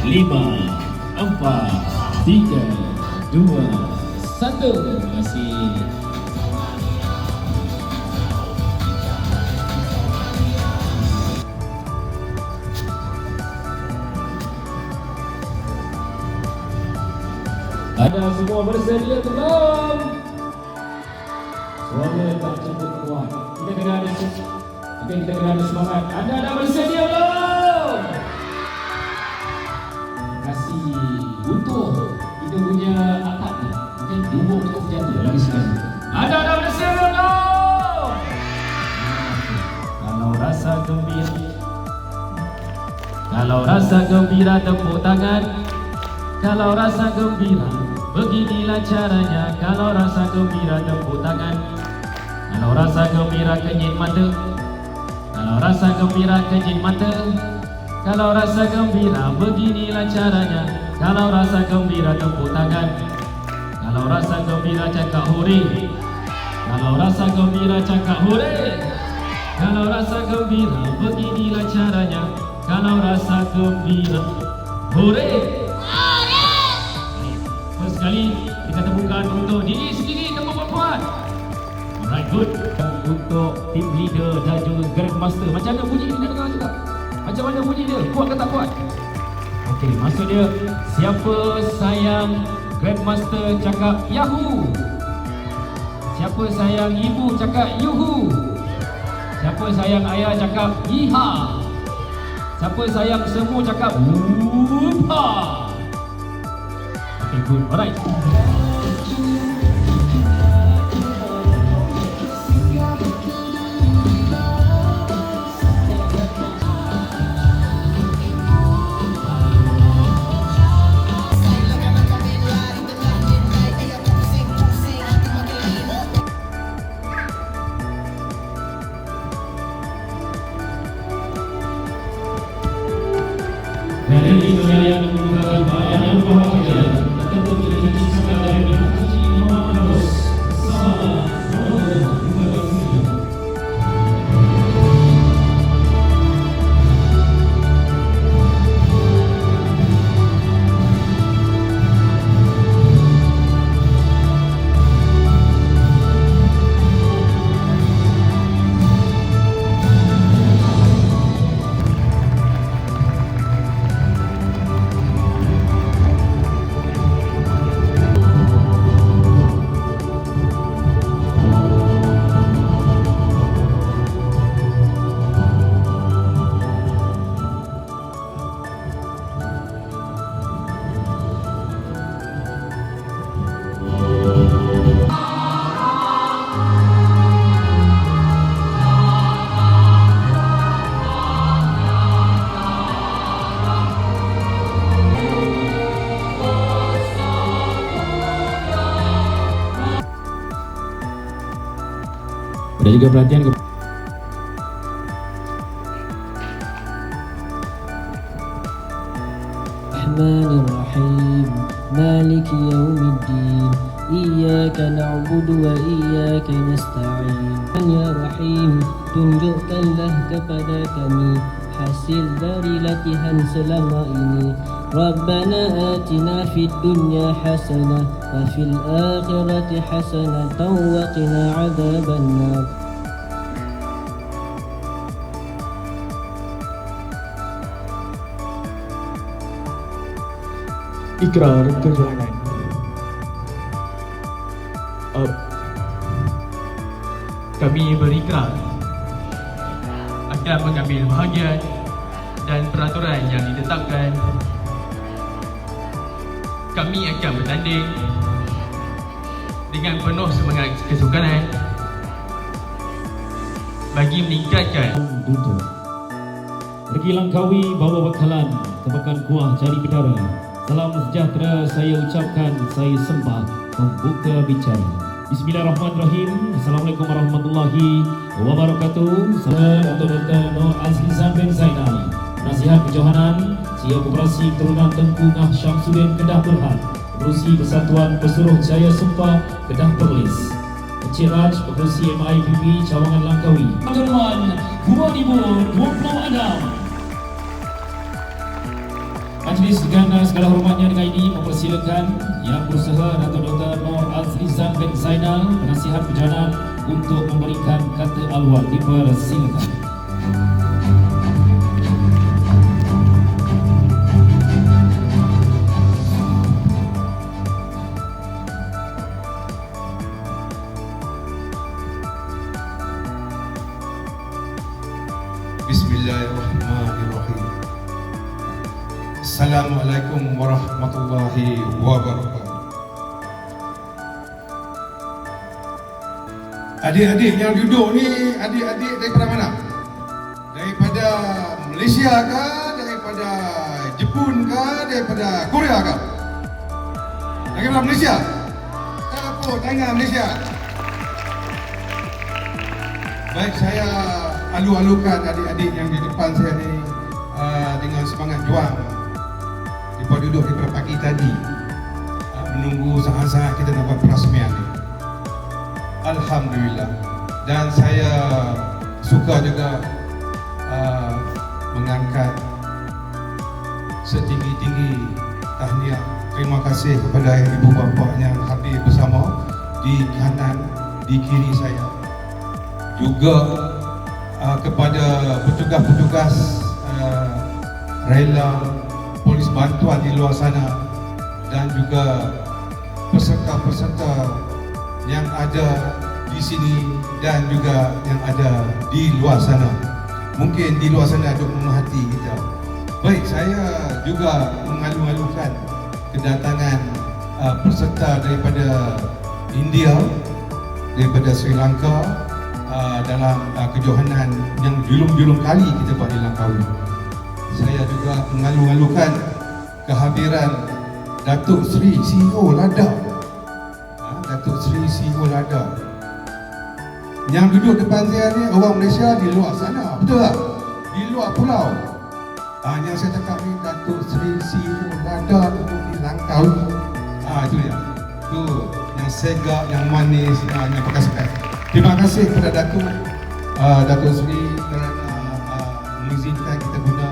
5, 4, 3, 2, 1. Terima kasih. Ada semua bersedia belum? Suara tak cukup kuat. Kita kena ada semangat. Anda dah bersedia belum? Kasih untuk kita punya atap ni. Mungkin duduk dekat terjatuh lagi sekali. Anda dah bersedia belum? Kalau rasa gembira tepuk tangan. Kalau rasa gembira beginilah caranya. Kalau rasa gembira tepuk tangan. Kalau rasa gembira kenyit mata. Kalau rasa gembira kenyit mata. Kalau rasa gembira beginilah caranya. Kalau rasa gembira tepuk tangan. Kalau rasa gembira cakap hore. Kalau rasa gembira cakap hore. Kalau rasa gembira beginilah caranya. Kalau rasa gembira hore. First sekali kita tepukan untuk diri sendiri tepuk puan-puan. Alright, good. Untuk team leader dan juga grandmaster, macam mana bunyi ni nak dengar juga? Macam mana bunyi dia? Kuat ke tak kuat? Okey, maksud dia siapa sayang grandmaster cakap Yahoo. Siapa sayang ibu cakap Yuhu. Siapa sayang ayah cakap Yiha. Siapa sayang semua cakap Wupa. Okay, good. Alright. Dari yang membuka bayang yang bahagia, tentu tidak disisahkan dari kunci dan juga perhatian kepada Bismillahirrahmanirrahim. Maliki yaumiddin. Iyyaka na'budu wa iyyaka nasta'in. Ya Rahim, tunjukkanlah kepada kami hasil dari latihan selama ini. Rabbana atina fid dunya hasanah wa fil akhirati hasanatan wa qina adzabannar. ikrar kejohanan. Kami berikrar akan mengambil bahagian dan peraturan yang ditetapkan. Kami akan bertanding dengan penuh semangat kesukanan bagi meningkatkan tuntut. Pergi Langkawi bawa bekalan tebakan kuah cari bidara. Salam sejahtera saya ucapkan, saya sembah membuka bicara. Bismillahirrahmanirrahim. Assalamualaikum warahmatullahi wabarakatuh. Salam untuk Dr. Nur Azizan bin Zainal, Nasihat Kejohanan, Siap Operasi Keturunan Tengku Ngah Syamsuddin Kedah Berhad, Pengerusi Persatuan Pesuruh Jaya Sumpah Kedah Perlis, Encik Raj, Pengerusi MIPP Cawangan Langkawi. Pengumuman 2026. Majlis dengan segala hormatnya dengan ini mempersilakan Yang Berusaha Datuk Dr. Nur Azizan bin Zainal, Penasihat Kejohanan, untuk memberikan kata al-wal. Dipersilakan. Bismillahirrahmanirrahim. Assalamualaikum warahmatullahi wabarakatuh. Adik-adik yang duduk ni, adik-adik daripada mana? Daripada Malaysia kah? Daripada Jepun kah? Daripada Korea kah? Daripada Malaysia? Tepuk tangan Malaysia. Baik, saya alu-alukan adik-adik yang di depan saya ni dengan semangat juang. Mereka duduk daripada pagi tadi menunggu saat-saat kita nak buat perasmian ni. Alhamdulillah. Dan saya suka juga mengangkat setinggi-tinggi tahniah terima kasih kepada ibu bapa yang hadir bersama di kanan, di kiri saya. Juga kepada petugas-petugas rela, polis bantuan di luar sana, dan juga peserta-peserta yang ada di sini dan juga yang ada di luar sana. Mungkin di luar sana ada pemerhati kita. Baik, saya juga mengalu-alukan kedatangan peserta daripada India, daripada Sri Lanka, dalam kejohanan yang julung-julung kali kita buat di Langkawi. Saya juga mengalu-alukan kehadiran Datuk Seri CEO Lada, Datuk Seri CEO Lada. Yang duduk depan saya ni orang Malaysia di luar sana, betul tak? Di luar pulau. Yang saya cakap ni Datuk Seri CEO Lada duduk di Langkawi. Itu dia. Tu yang segak, yang manis, yang pakai spek. Terima kasih kepada Datuk Seri kerana mengizinkan kita guna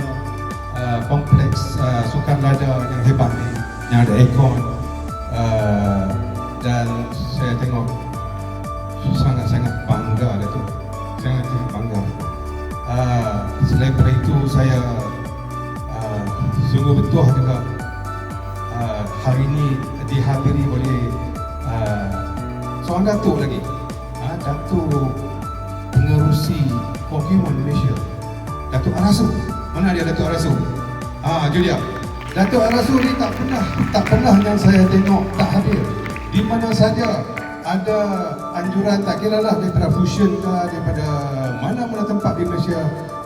kompleks Sukan Lada yang hebat ni, yang ada aircon, dan saya tengok sangat-sangat bangga Datuk, sangat-sangat bangga. Selain daripada itu, saya sungguh betul juga hari ini dihadiri oleh seorang Datuk lagi, Datuk Pengerusi Pokemon Malaysia, Datuk Arasu. Mana dia Datuk Arasu? Itu dia. Datuk Arasu ni tak pernah yang saya tengok tak hadir. Di mana saja ada anjuran, tak kira lah daripada Fusion ke, daripada mana-mana tempat di Malaysia,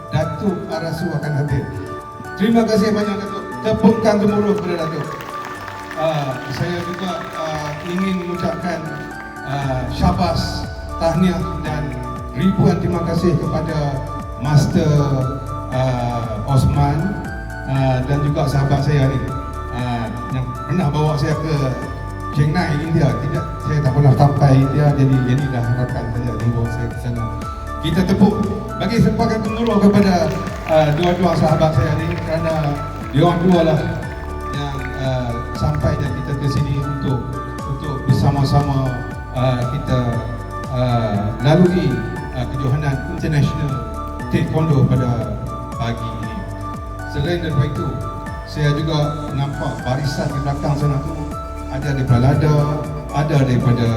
Datuk Arasu akan hadir. Terima kasih banyak Datuk. Tepukkan gemuruh kepada Datuk. Saya juga ingin mengucapkan syabas, tahniah dan ribuan terima kasih kepada Master Osman dan juga sahabat saya ni yang pernah bawa saya ke Chennai, India. Tidak, saya tak pernah sampai India, jadi inilah harapan saya bawa saya ke sana. Kita tepuk bagi sempakan gemuruh kepada dua-dua sahabat saya ni, kerana diorang dua lah yang sampainya kita ke sini untuk bersama-sama kita lalui kejohanan international taekwondo pada pagi ini. Selain daripada itu, saya juga nampak barisan di belakang sana tu ada daripada LADA, ada daripada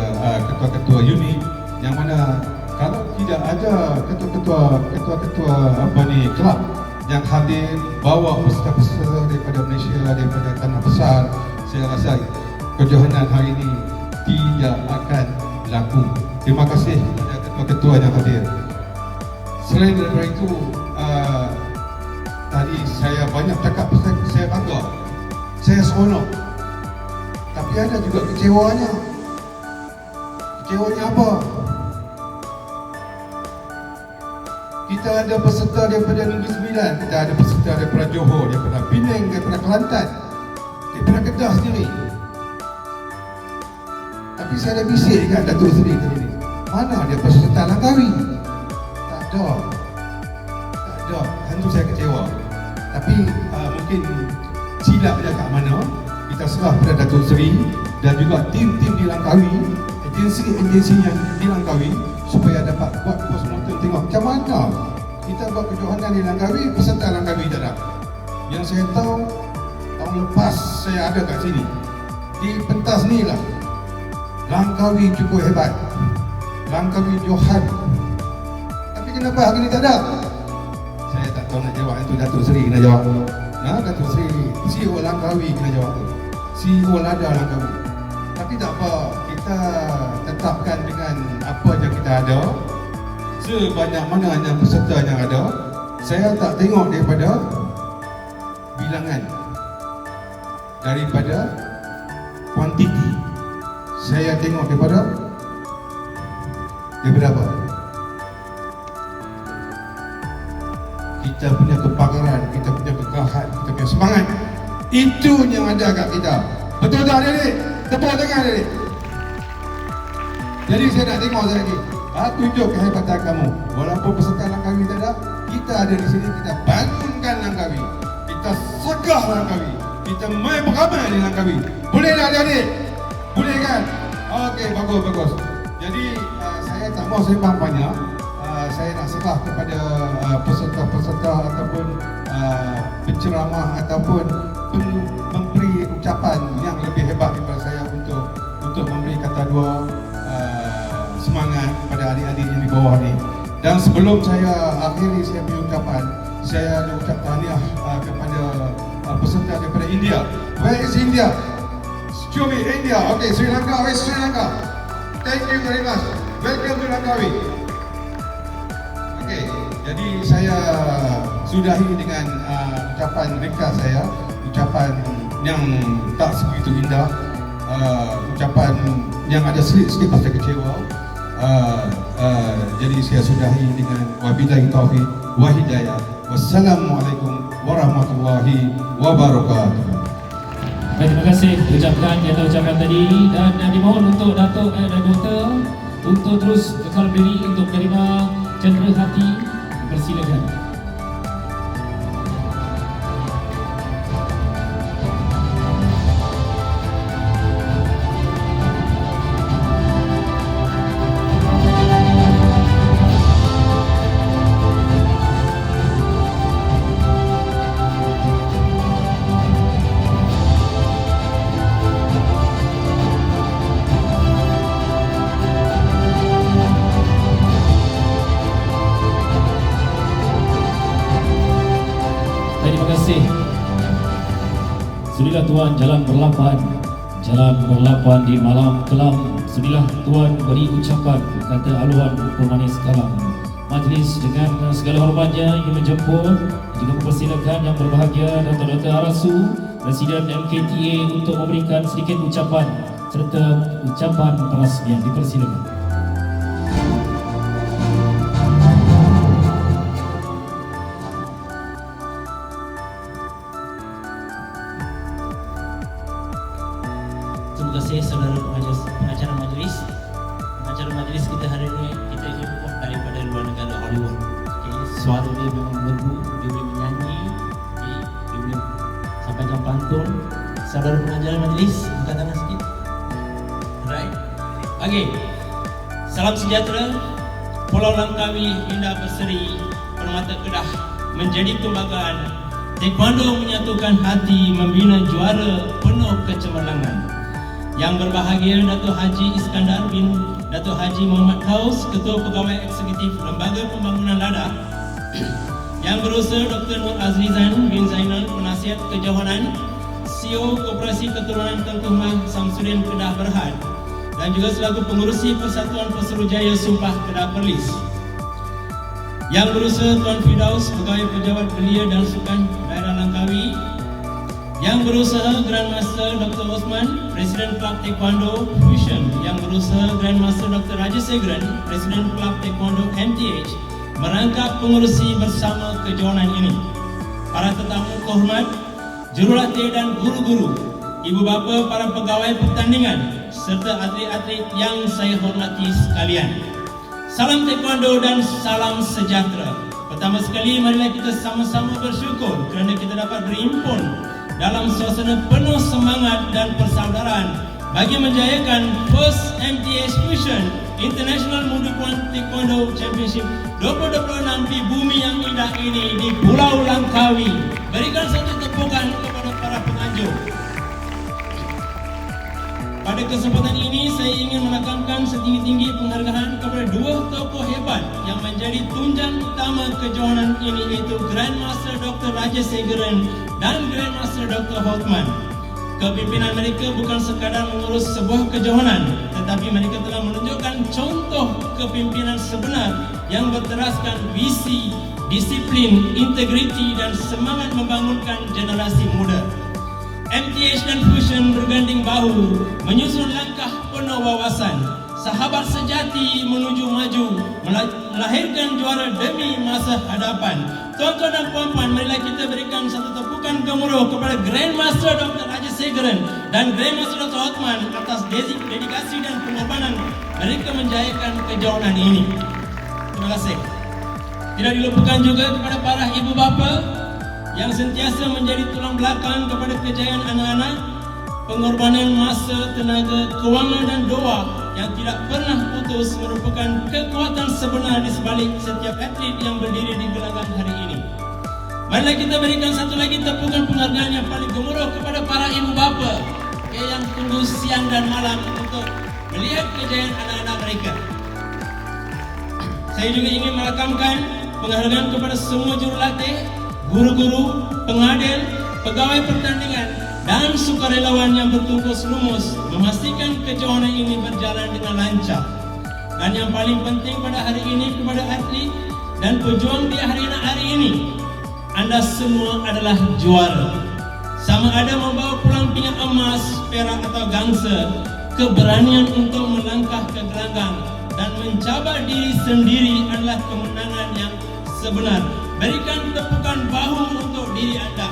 ketua-ketua unit, yang mana kalau tidak ada ketua-ketua kelab yang hadir bawa peserta-peserta daripada Malaysia, daripada tanah besar, saya rasa kejohanan hari ini tidak akan berlaku. Terima kasih kepada ketua-ketua yang hadir. Selain daripada itu, tadi saya banyak cakap saya bangga, saya seronok, tapi ada juga kecewanya. Kecewanya apa? Kita ada peserta daripada Negeri Sembilan, kita ada peserta daripada Johor, daripada Penang, daripada Kelantan, daripada Kedah sendiri. Tapi saya dah bisik dengan Datuk Seri tadi ni, mana dia peserta Langkawi? Tak ada. Tentu saya kecewa. Tapi mungkin silap dia kat mana, kita serah pada Datuk Seri dan juga tim-tim di Langkawi, agensi yang di Langkawi, supaya dapat buat postmortem tengok macam mana kita buat kejohanan di Langkawi, peserta Langkawi tak ada. Yang saya tahu, tahun lepas saya ada kat sini, di pentas ni lah, Langkawi cukup hebat, Langkawi Johan. Tapi kenapa hari ni tak ada? Saya tak tahu nak jawab. Itu Datuk Seri kena jawab. Datuk Seri, CEO Langkawi kena jawab tu, CEO LADA Langkawi. Tapi tak apa, kita tetapkan dengan apa yang kita ada, sebanyak mana yang peserta yang ada. Saya tak tengok daripada bilangan, daripada kuantiti. Saya tengok daripada apa? Kita punya kepakaran, kita punya kegagahan, kita punya semangat. Itu yang ada kat kita. Betul tak adik-adik? Tepuk tangan adik-adik. Jadi saya nak tengok sekali lagi, tunjuk kehebatan kamu. Walaupun peserta Langkawi tak ada, kita ada di sini, kita bangunkan Langkawi, kita segah Langkawi, kita main beramai di Langkawi. Boleh tak adik-adik? Boleh kan? Okey, bagus. Jadi saya tak mau sembang banyak. Saya nak serah kepada peserta-peserta ataupun penceramah ataupun memberi ucapan yang lebih hebat daripada saya untuk memberi kata dua semangat pada adik-adik yang di bawah ni. Dan sebelum saya akhiri saya punya ucapan, saya ada ucap tahniah kepada peserta daripada India. Where is India? Show me India. Okay, Sri Lanka. Where is Sri Lanka? Thank you very much. Welcome to Langkawi. Okay, jadi saya sudahi dengan ucapan ringkas saya, ucapan yang tak segitu indah, ucapan yang ada sedikit pasal kecewa. Jadi saya sudahi dengan wabillahi taufiq wa hidayah. Wassalamualaikum warahmatullahi wabarakatuh. Terima kasih ucapkan di atas ucapan tadi, dan dimohon untuk Datuk dan Doktor untuk terus kekal berdiri untuk menerima cendera hati. Persilakan. Sudilah Tuan jalan berlapan di malam kelam. Sudilah Tuan beri ucapan kata aluan pemanis kalam. Majlis dengan segala hormatnya ingin menjemput juga mempersilakan yang berbahagia Datuk Dr. Arasu, Presiden MKTA, untuk memberikan sedikit ucapan serta ucapan perasmian. Dipersilakan. Please, buka tangan sikit. Right. Okay. Salam sejahtera. Pulau Langkawi indah berseri, Permata Kedah menjadi kebanggaan. Taekwondo menyatukan hati, membina juara penuh kecemerlangan. Yang berbahagia Datuk Haji Iskandar bin Datuk Haji Muhammad Haus, Ketua Pegawai Eksekutif Lembaga Pembangunan Lada. Yang berusaha Dr. Nur Azrizan bin Zainal, Penasihat Kejohanan, CEO Koperasi Keturunan Tengku Mah Samsudin Kedah Berhad, dan juga selaku pengurusi Persatuan Pesuruhjaya Sumpah Kedah Perlis. Yang berusaha Tuan Firdaus, Pegawai Pejabat Belia dan Sukan Daerah Langkawi. Yang berusaha Grandmaster Dr. Osman, Presiden Kelab Taekwondo Fusion. Yang berusaha Grandmaster Dr. Rajasegran, Presiden Kelab Taekwondo MTH, merangkap pengurusi bersama kejohanan ini. Para tetamu kehormat, jurulatih dan guru-guru, ibu bapa, para pegawai pertandingan, serta atlet-atlet yang saya hormati sekalian. Salam Taekwondo dan salam sejahtera. Pertama sekali, marilah kita sama-sama bersyukur kerana kita dapat berhimpun dalam suasana penuh semangat dan persaudaraan bagi menjayakan First MTH Fusion International Muda Taekwondo Championship 2026 di bumi yang indah ini di Pulau Langkawi. Berikan satu tepukan kepada para penganjur. Pada kesempatan ini, saya ingin menekankan setinggi-tinggi penghargaan kepada dua tokoh hebat yang menjadi tunjang utama kejohanan ini, iaitu Grandmaster Dr. Rajasegran dan Grandmaster Dr. Hotman. Kepimpinan mereka bukan sekadar mengurus sebuah kejohanan, tetapi mereka telah menunjukkan contoh kepimpinan sebenar yang berteraskan visi, disiplin, integriti dan semangat membangunkan generasi muda. MTH dan Fusion berganding bahu menyusun langkah penuh wawasan, sahabat sejati menuju maju, melahirkan juara demi masa hadapan. Tuan-tuan dan puan-puan, marilah kita berikan satu tepukan gemuruh kepada Grandmaster Dr. Rajasegran dan Grandmaster Dr. Hotman atas dedikasi dan pengorbanan mereka menjayakan kejohanan ini. Terima kasih. Tidak dilupakan juga kepada para ibu bapa yang sentiasa menjadi tulang belakang kepada kejayaan anak-anak, pengorbanan masa, tenaga, kewangan dan doa yang tidak pernah putus merupakan kekuatan sebenar di sebalik setiap atlet yang berdiri di gelanggang hari ini. Marilah kita berikan satu lagi tepukan penghargaan yang paling gemuruh kepada para ibu bapa yang tunggu siang dan malam untuk melihat kejayaan anak-anak mereka. Saya juga ingin merakamkan penghargaan kepada semua jurulatih, guru-guru, pengadil, pegawai pertandingan dan sukarelawan yang bertugas lumus memastikan kejohanan ini berjalan dengan lancar. Dan yang paling penting pada hari ini kepada atlet dan pejuang di hari ini, anda semua adalah juara. Sama ada membawa pulang pingat emas, perak atau gangsa, keberanian untuk melangkah ke gelanggang dan mencabar diri sendiri adalah kemenangan yang sebenar. Berikan tepukan bahu untuk diri anda.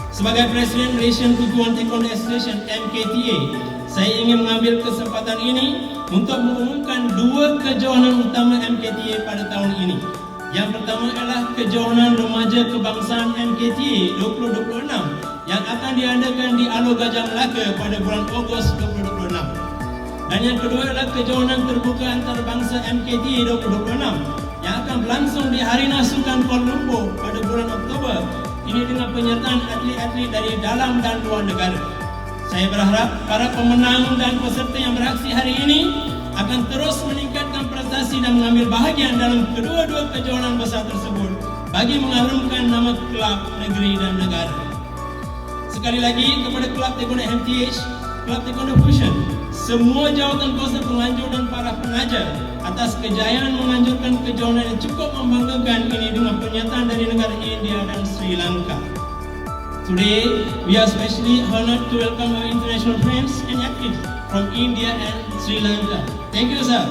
Sebagai Presiden Malaysian Keguan Taekwondo Association MKTA, saya ingin mengambil kesempatan ini untuk mengumumkan dua kejohanan utama MKTA pada tahun ini. Yang pertama adalah kejohanan remaja kebangsaan MKTA 2026 yang akan diadakan di Alor Gajah Melaka pada bulan Ogos 2026. Dan yang kedua adalah kejohanan terbuka antarabangsa MKTA 2026 yang akan berlangsung di Harina Sukan Kuala Lumpur pada bulan Oktober. Ini dengan penyertaan atlet-atlet dari dalam dan luar negara. Saya berharap para pemenang dan peserta yang beraksi hari ini akan terus meningkatkan prestasi dan mengambil bahagian dalam kedua-dua kejohanan besar tersebut bagi mengharumkan nama kelab, negeri dan negara. Sekali lagi kepada Kelab Taekwondo MTH, Kelab Taekwondo Fusion, semua jawatan kuasa penganjur dan para pengajar atas kejayaan menganjurkan kejohanan yang cukup membanggakan ini dengan pernyataan dari negara India dan Sri Lanka. Today, we are especially honored to welcome our international friends and athletes from India and Sri Lanka. Thank you, sir.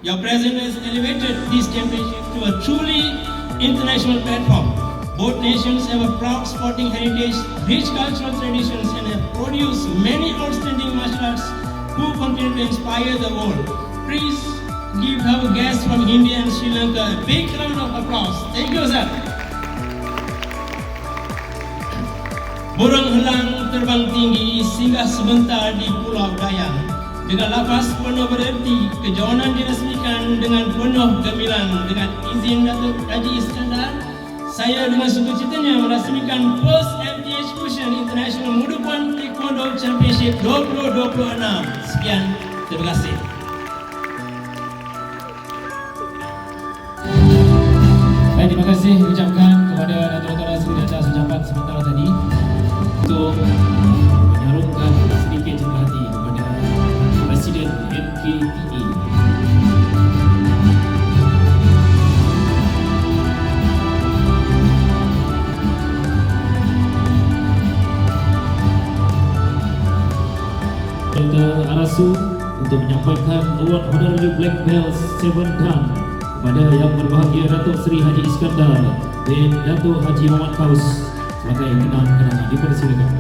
Your presence has elevated this championship to a truly international platform. Both nations have a proud sporting heritage, rich cultural traditions, and have produced many outstanding martial arts who continue to inspire the world. Please give our guests from India and Sri Lanka a big round of applause. Thank you, sir. Burung helang terbang tinggi singgah sebentar di Pulau Dayang. Dengan lafaz penuh bererti, kejohanan diresmikan dengan penuh gemilang. Dengan izin Datuk Haji Iskandar, saya dengan sukacitanya merasmikan First MTH Fusion International Mudupan Taekwondo Championship 2026. Sekian, terima kasih. Baik, terima kasih ucapkan kepada Datuk Rasul di atas ucapan sementara tadi untuk menyalurkan sedikit jemah hati kepada Presiden NKTA. Dr. Arasu untuk menyampaikan award honorary black belt 7 dan kepada yang berbahagia Datuk Seri Haji Iskandar bin Datuk Haji Muhammad Kaus sebagai kenang-kenangan. Dipersilakan.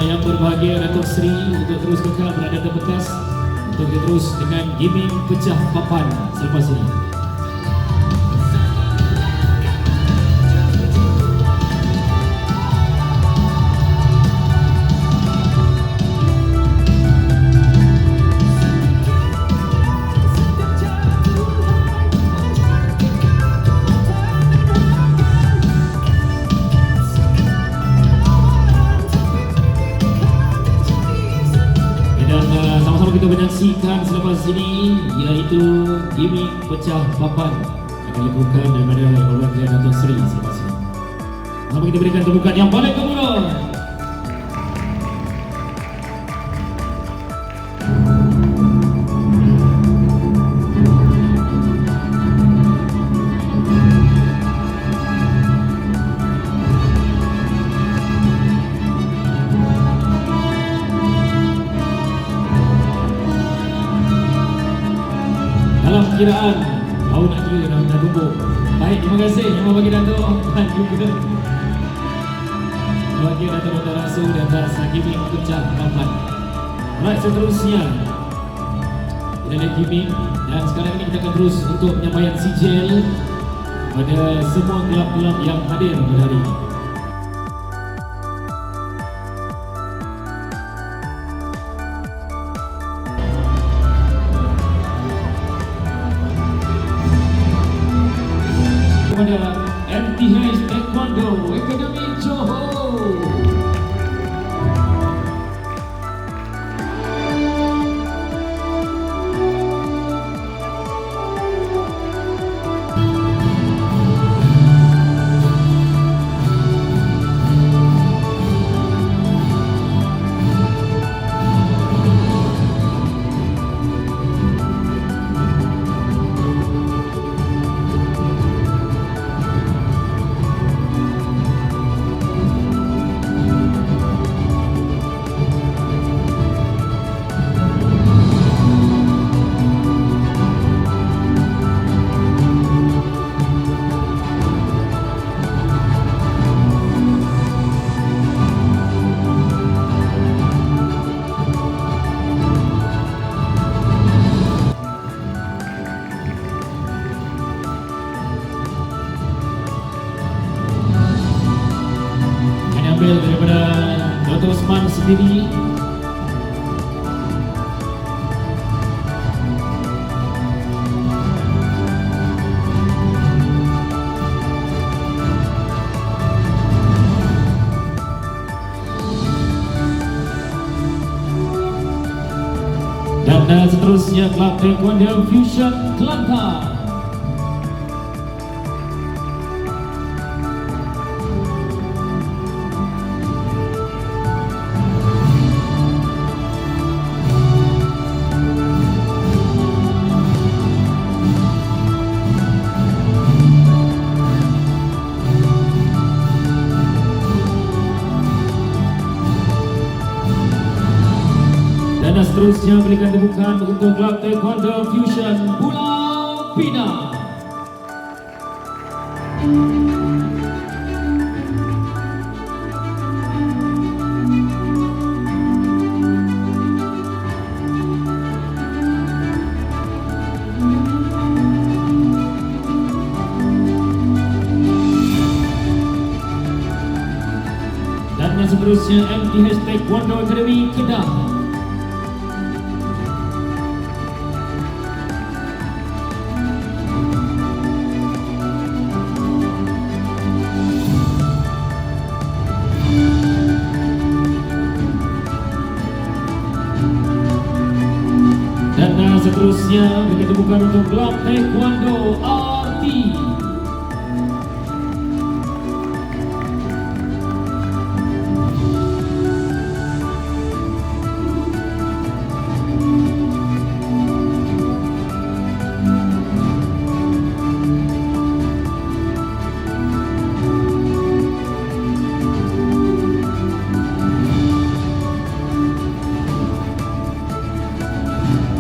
Yang berbahagia Datuk Seri untuk terus kekal berada di bekas untuk terus dengan gimmick pecah papan selepas ini. Sama-sama kita menyaksikan selepas ini, iaitu gimmick pecah papan akan dilakukan daripada perwakilan Datuk Seri selepas ini. Sama kita berikan tepukan yang paling gemuruh. Dalam kiraan awak nak kira dah tumbuk. Baik, terima kasih yang bagi Datuk dan juga bagi Datuk Dr. Rasul di atas gimmick pecah papan. Baik, seterusnya kita ada gimmick dan sekarang ini kita akan terus untuk penyampaian sijil pada semua kelab-kelab yang hadir pada hari ini. Kepada MTH Taekwondo Academy Johor. Daripada Dato' Osman sendiri. Dan seterusnya Kelab Taekwondo Fusion Kelantan. seterusnya berikan tepukan untuk Kelab Taekwondo Fusion Pulau Pinang. Dan yang seterusnya MTH Taekwondo Academy Kedah. Dan seterusnya berikan tepukan untuk Kelab Taekwondo RT.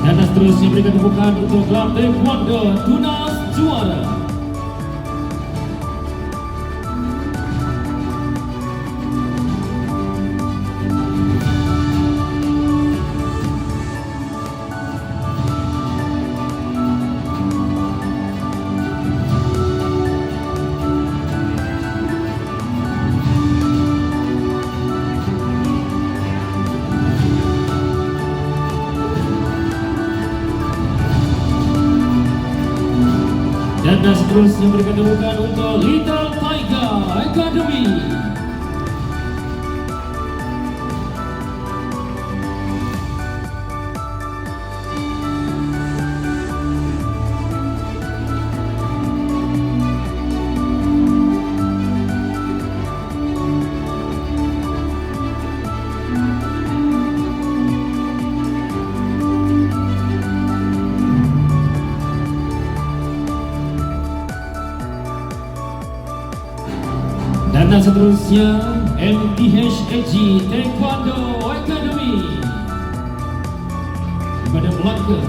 Dan seterusnya berikan tepukan untuk Kelab Taekwondo Tunas Juara. Dan seterusnya berikan tepukan untuk Little Tiger Academy. Dan seterusnya MTH Taekwondo Academy kepada Melaka.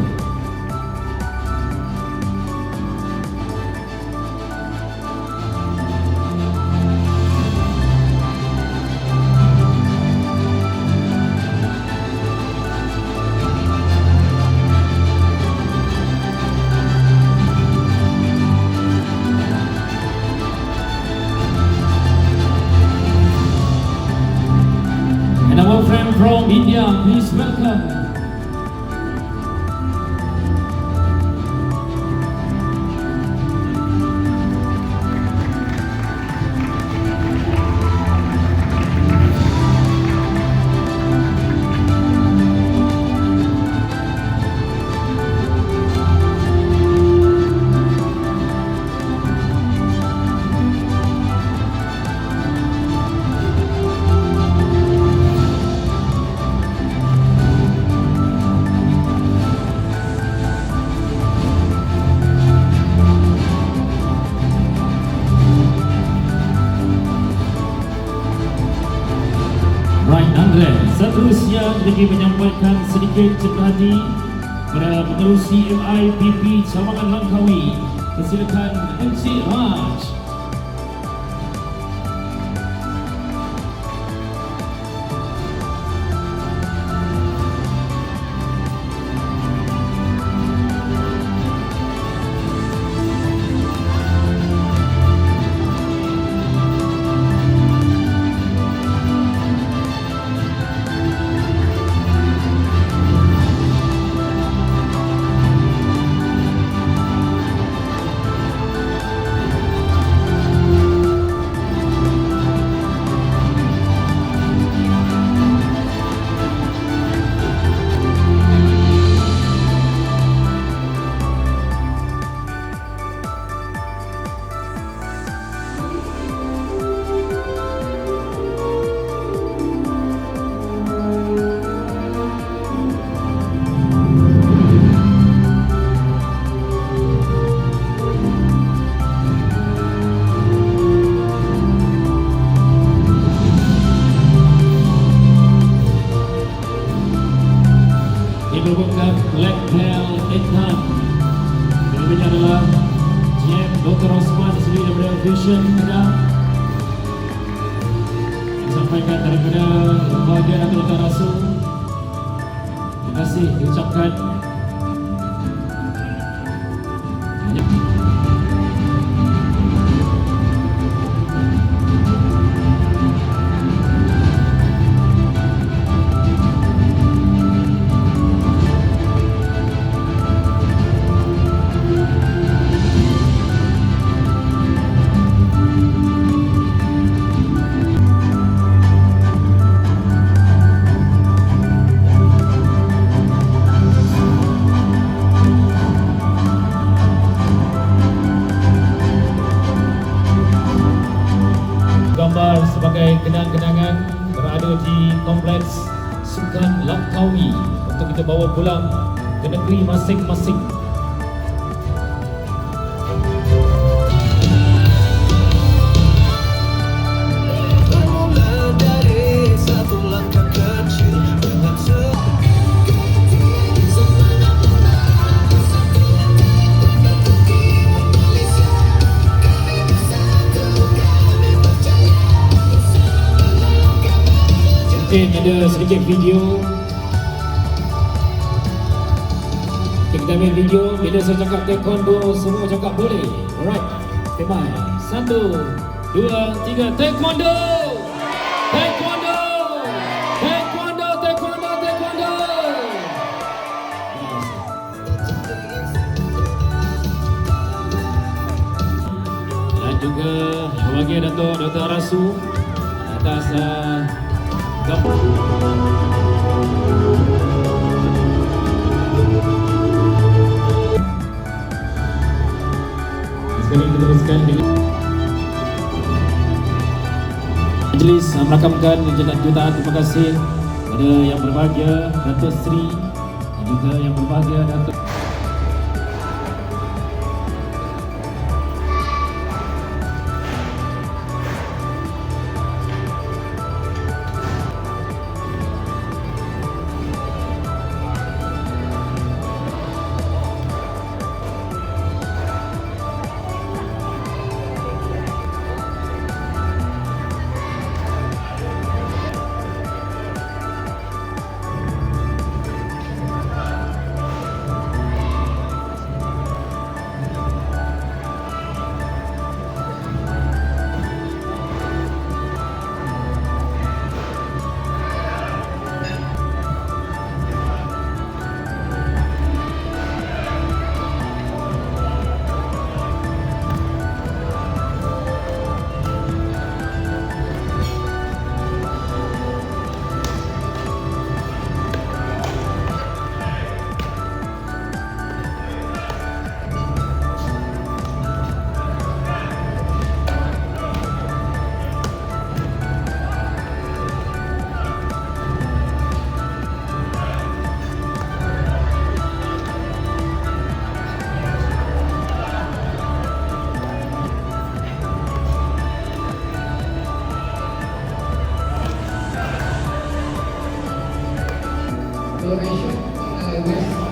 Our friend from India, please welcome. Right, Andre. Seterusnya ingin menyampaikan sedikit cemeti kepada pengerusi MIPP Cawangan Langkawi. Persilakan Encik Raj. dikeluarkan Black Belt Ethan. Berikutnya adalah GM Dr. Osman sendiri daripada Vision Kedah. Disampaikan daripada bahagian Datuk Dr. Rasul. Terima kasih diucapkan. Gambar sebagai kenang-kenangan berada di Kompleks Sukan Langkawi untuk kita bawa pulang ke negeri masing-masing. Bermula dari satu langkah kecil dengan Mungkin ada sedikit video. Kita ambil video. Bila saya cakap taekwondo, semua cakap boleh. Alright, tema 1, 2, 3, taekwondo! Taekwondo! Taekwondo, taekwondo, taekwondo! Dan juga bahagia Datuk Dr. Rasu atas gambar. Sekarang kita teruskan dengan majlis merakamkan jutaan terima kasih kepada yang berbahagia Datuk Seri dan juga yang berbahagia Datuk donation West